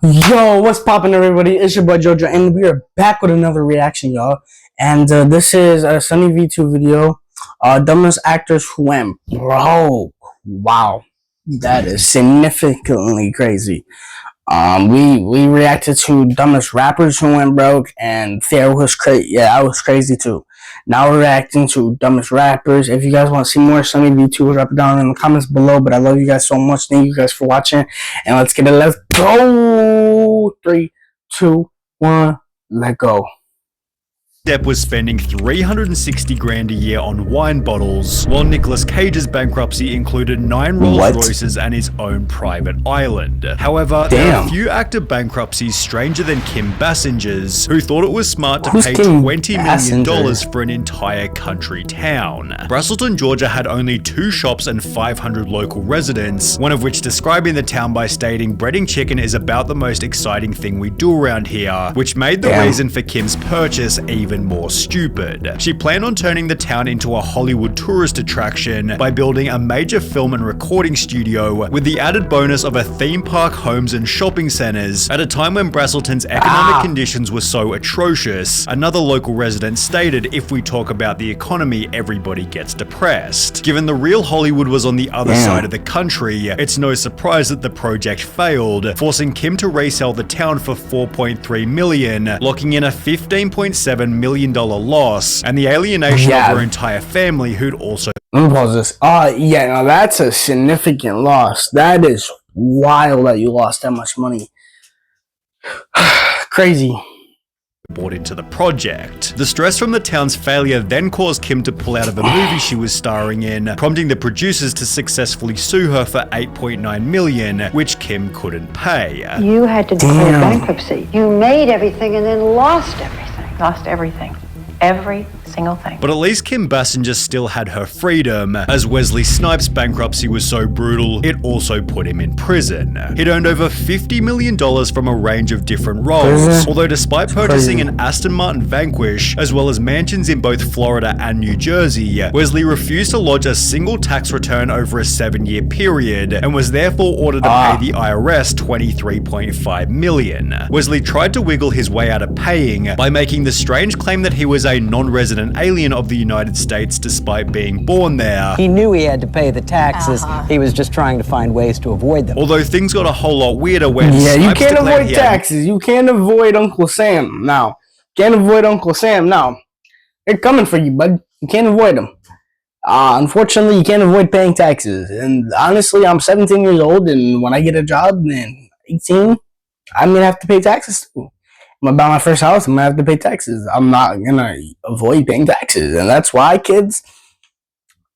Yo, what's poppin', everybody? It's your boy Jojo, and we are back with another reaction, y'all. And this is a Sunny V2 video. Dumbest actors who went broke. Wow, that is significantly crazy. We reacted to dumbest rappers who went broke, and there was crazy. Yeah, I was crazy too. Now we're reacting to dumbest rappers. If you guys want to see more Sunny V2, drop it down in the comments below. But I love you guys so much. Thank you guys for watching, and let's get it. Let's go. 3, 2, 1, let go. Depp was spending $360 grand a year on wine bottles, while Nicolas Cage's bankruptcy included 9 Rolls-Royces and his own private island. However, there are a few actor bankruptcies stranger than Kim Basinger's, who thought it was smart to pay $20 million for an entire country town. Braselton, Georgia had only 2 shops and 500 local residents, one of which describing the town by stating, "Breading chicken is about the most exciting thing we do around here," which made the reason for Kim's purchase even more stupid. She planned on turning the town into a Hollywood tourist attraction by building a major film and recording studio with the added bonus of a theme park, homes and shopping centers at a time when Braselton's economic conditions were so atrocious. Another local resident stated, "If we talk about the economy, everybody gets depressed." Given the real Hollywood was on the other side of the country, it's no surprise that the project failed, forcing Kim to resell the town for $4.3 million, locking in a $15.7 million loss and the alienation of her entire family, who'd also— Let me pause this. Yeah, now that's a significant loss. That is wild that you lost that much money. Crazy. Bought into the project. The stress from the town's failure then caused Kim to pull out of a movie she was starring in, prompting the producers to successfully sue her for $8.9 million, which Kim couldn't pay. You had to declare bankruptcy. You made everything and then lost everything. Lost everything. Every single thing. But at least Kim Basinger still had her freedom, as Wesley Snipes' bankruptcy was so brutal, it also put him in prison. He'd earned over $50 million from a range of different roles, although despite purchasing an Aston Martin Vanquish, as well as mansions in both Florida and New Jersey, Wesley refused to lodge a single tax return over a 7-year period, and was therefore ordered to pay the IRS $23.5 million. Wesley tried to wiggle his way out of paying by making the strange claim that he was a non-resident alien of the United States despite being born there. He knew he had to pay the taxes. He was just trying to find ways to avoid them. Although things got a whole lot weirder when you can't avoid taxes. You can't avoid Uncle Sam now. Can't avoid Uncle Sam now. They're coming for you, bud. You can't avoid them. Unfortunately, you can't avoid paying taxes. And honestly, I'm 17 years old, and when I get a job, then 18, I'm gonna have to pay taxes too. I'm gonna buy my first house, I'm gonna have to pay taxes. I'm not gonna avoid paying taxes. And that's why, kids,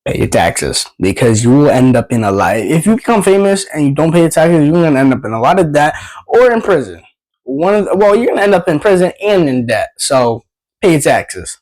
pay your taxes. Because you will end up in a lot. If you become famous and you don't pay your taxes, you're gonna end up in a lot of debt or in prison. You're gonna end up in prison and in debt. So pay your taxes.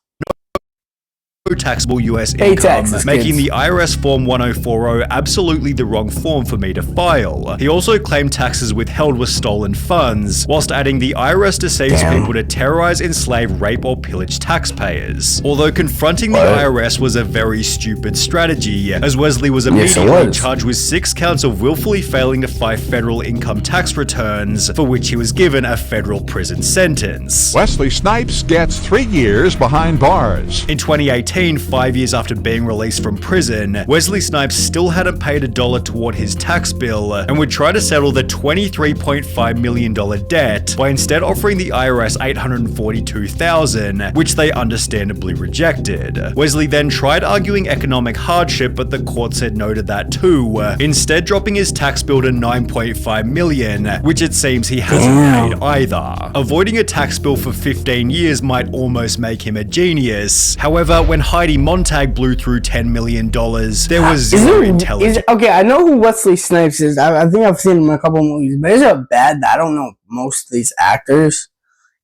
Taxable US income, making the IRS Form 1040 absolutely the wrong form for me to file. He also claimed taxes withheld were stolen funds, whilst adding the IRS deceives people to terrorize, enslave, rape, or pillage taxpayers. Although confronting the IRS was a very stupid strategy, as Wesley was immediately charged with 6 counts of willfully failing to file federal income tax returns, for which he was given a federal prison sentence. Wesley Snipes gets 3 years behind bars. In 2018, 5 years after being released from prison, Wesley Snipes still hadn't paid $1 toward his tax bill and would try to settle the $23.5 million debt by instead offering the IRS $842,000, which they understandably rejected. Wesley then tried arguing economic hardship, but the court said no to that too, instead dropping his tax bill to $9.5 million, which it seems he hasn't paid either. Avoiding a tax bill for 15 years might almost make him a genius. However, when Heidi Montag blew through $10 million, there was zero intelligence. Okay, I know who Wesley Snipes is. I think I've seen him in a couple of movies, but is it bad that I don't know most of these actors?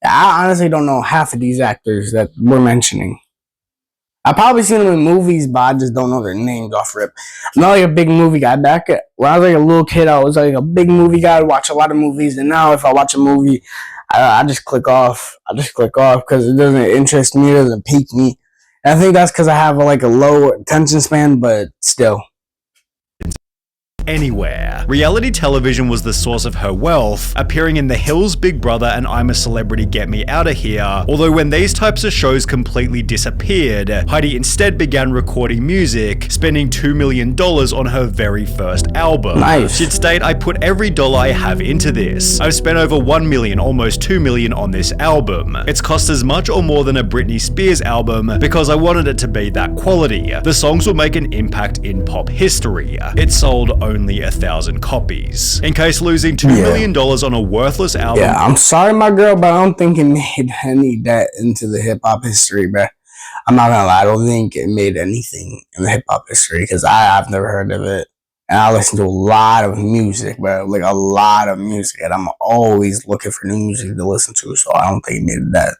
I honestly don't know half of these actors that we're mentioning. I've probably seen them in movies, but I just don't know their names off rip. I'm not like a big movie guy. When I was like a little kid, I was like a big movie guy. I'd watch a lot of movies, and now if I watch a movie, I just click off. I just click off because it doesn't interest me. It doesn't pique me. And I think that's because I have like a low attention span, but still. anywhere. Reality television was the source of her wealth, appearing in The Hills, Big Brother, and I'm a Celebrity, Get Me Outta Here. Although when these types of shows completely disappeared, Heidi instead began recording music, spending $2 million on her very first album. Nice. She'd state, "I put every dollar I have into this. I've spent over $1 million, almost $2 million on this album. It's cost as much or more than a Britney Spears album because I wanted it to be that quality. The songs will make an impact in pop history. It sold only 1,000 copies. In case losing $2 million on a worthless album..." Yeah, I'm sorry, my girl, but I don't think it made any that into the hip hop history, bruh. I'm not gonna lie, I don't think it made anything in the hip hop history because I've never heard of it. And I listen to a lot of music, bro, like a lot of music, and I'm always looking for new music to listen to, so I don't think it made that.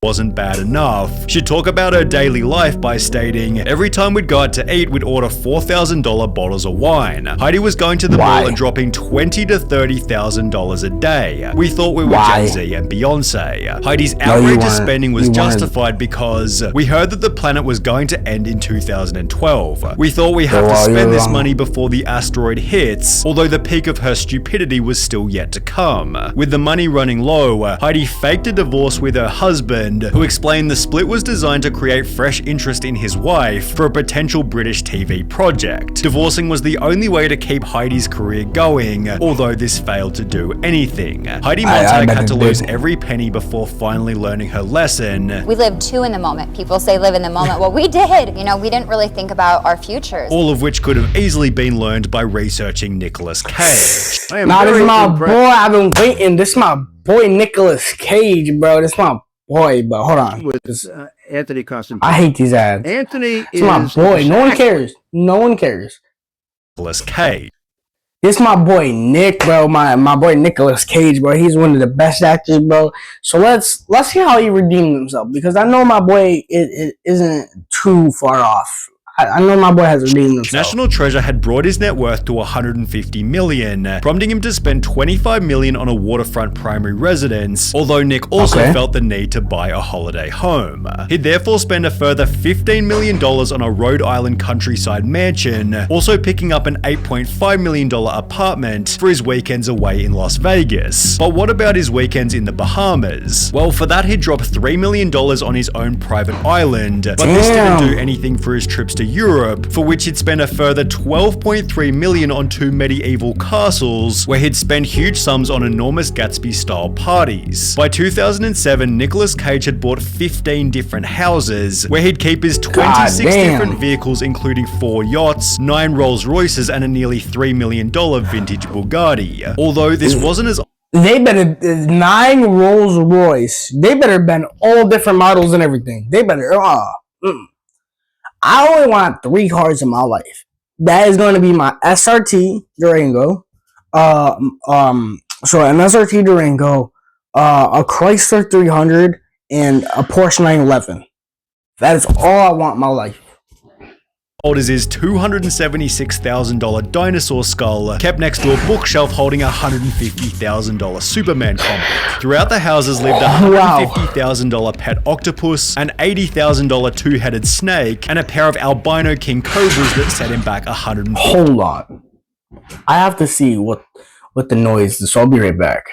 Wasn't bad enough. She'd talk about her daily life by stating, "Every time we'd go out to eat, we'd order $4,000 bottles of wine. Heidi was going to the mall and dropping $20,000 to $30,000 a day. We thought we were Gen Z and Beyonce. Heidi's outrageous spending was justified because we heard that the planet was going to end in 2012. We thought we have to spend this money before the asteroid hits, although the peak of her stupidity was still yet to come. With the money running low, Heidi faked a divorce with her husband, who explained the split was designed to create fresh interest in his wife for a potential British TV project. Divorcing was the only way to keep Heidi's career going, although this failed to do anything. Heidi Montag had to lose every penny before finally learning her lesson. We live too in the moment. People say live in the moment. Well, we did. You know, we didn't really think about our futures. All of which could have easily been learned by researching Nicolas Cage. Nah, this is my boy. I've been waiting. This is my boy Nicolas Cage, bro. This is my boy, but hold on. With Anthony Constantine. I hate these ads. Anthony is my boy. No one cares. No one cares. Nicolas Cage. This is my boy Nick, bro. My boy Nicolas Cage, bro. He's one of the best actors, bro. So let's see how he redeemed himself, because I know my boy it isn't too far off. I know my boy has redeemed himself. National Treasure had brought his net worth to $150 million, prompting him to spend $25 million on a waterfront primary residence, although Nick also felt the need to buy a holiday home. He'd therefore spend a further $15 million on a Rhode Island countryside mansion, also picking up an $8.5 million apartment for his weekends away in Las Vegas. But what about his weekends in the Bahamas? Well, for that he'd drop $3 million on his own private island, but this didn't do anything for his trips to Europe, for which he'd spend a further $12.3 million on 2 medieval castles, where he'd spend huge sums on enormous Gatsby-style parties. By 2007, Nicolas Cage had bought 15 different houses, where he'd keep his 26 different vehicles, including 4 yachts, 9 Rolls Royces, and a nearly $3 million vintage Bugatti. Although this wasn't as They better 9 Rolls Royce. They better been all different models and everything. They better I only want 3 cars in my life. That is going to be my SRT Durango, so an SRT Durango, a Chrysler 300, and a Porsche 911. That is all I want in my life. old as his $276,000 dinosaur skull, kept next to a bookshelf holding a $150,000 Superman comic. Throughout the houses lived a $150,000 pet octopus, an $80,000 two-headed snake, and a pair of albino king cobras that set him back $150,000. Hold on. I have to see what the noise is, so I'll be right back.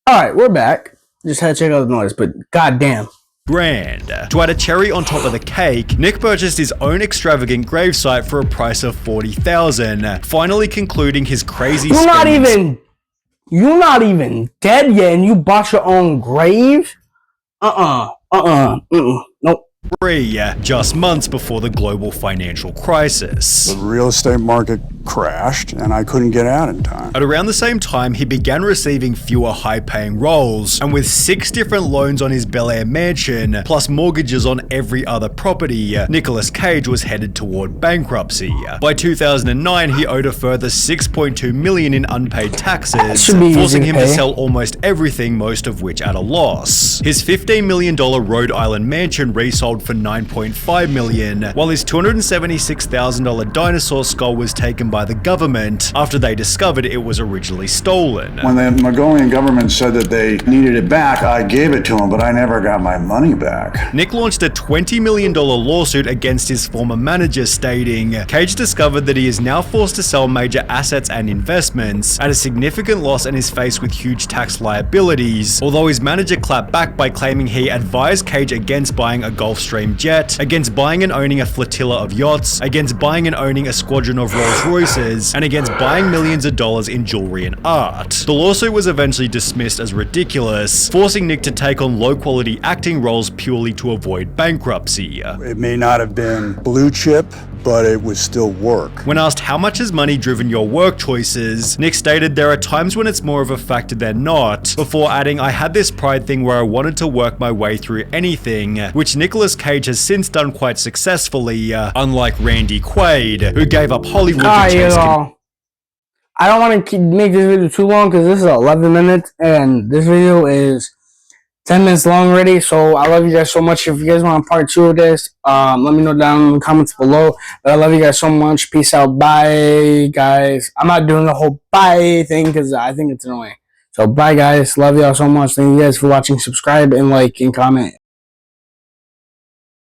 Alright, we're back. Just had to check out the noise, but goddamn. Grand. To add a cherry on top of the cake, Nick purchased his own extravagant gravesite for a price of $40,000, finally concluding his crazy You're not even dead yet, and you bought your own grave? Nope. Just months before the global financial crisis. The real estate market crashed, and I couldn't get out in time. At around the same time, he began receiving fewer high-paying roles, and with 6 different loans on his Bel Air mansion, plus mortgages on every other property, Nicolas Cage was headed toward bankruptcy. By 2009, he owed a further $6.2 million in unpaid taxes, forcing him to sell almost everything, most of which at a loss. His $15 million Rhode Island mansion resold for $9.5 million, while his $276,000 dinosaur skull was taken by the government after they discovered it was originally stolen. When the Mongolian government said that they needed it back, I gave it to them, but I never got my money back. Nick launched a $20 million lawsuit against his former manager, stating, Cage discovered that he is now forced to sell major assets and investments at a significant loss and is faced with huge tax liabilities, although his manager clapped back by claiming he advised Cage against buying a Gulfstream jet, against buying and owning a flotilla of yachts, against buying and owning a squadron of Rolls Royces, and against buying millions of dollars in jewelry and art. The lawsuit was eventually dismissed as ridiculous, forcing Nick to take on low-quality acting roles purely to avoid bankruptcy. It may not have been blue chip, but it would still work. When asked how much has money driven your work choices, Nick stated there are times when it's more of a factor than not, before adding, I had this pride thing where I wanted to work my way through anything, which Nicolas Cage has since done quite successfully, unlike Randy Quaid, who gave up Hollywood to chase... I don't want to make this video too long because this is 11 minutes and this video is 10 minutes long already. So I love you guys so much. If you guys want a part 2 of this, let me know down in the comments below. But I love you guys so much. Peace out. Bye, guys. I'm not doing the whole bye thing because I think it's annoying. So bye, guys. Love y'all so much. Thank you guys for watching. Subscribe and like and comment.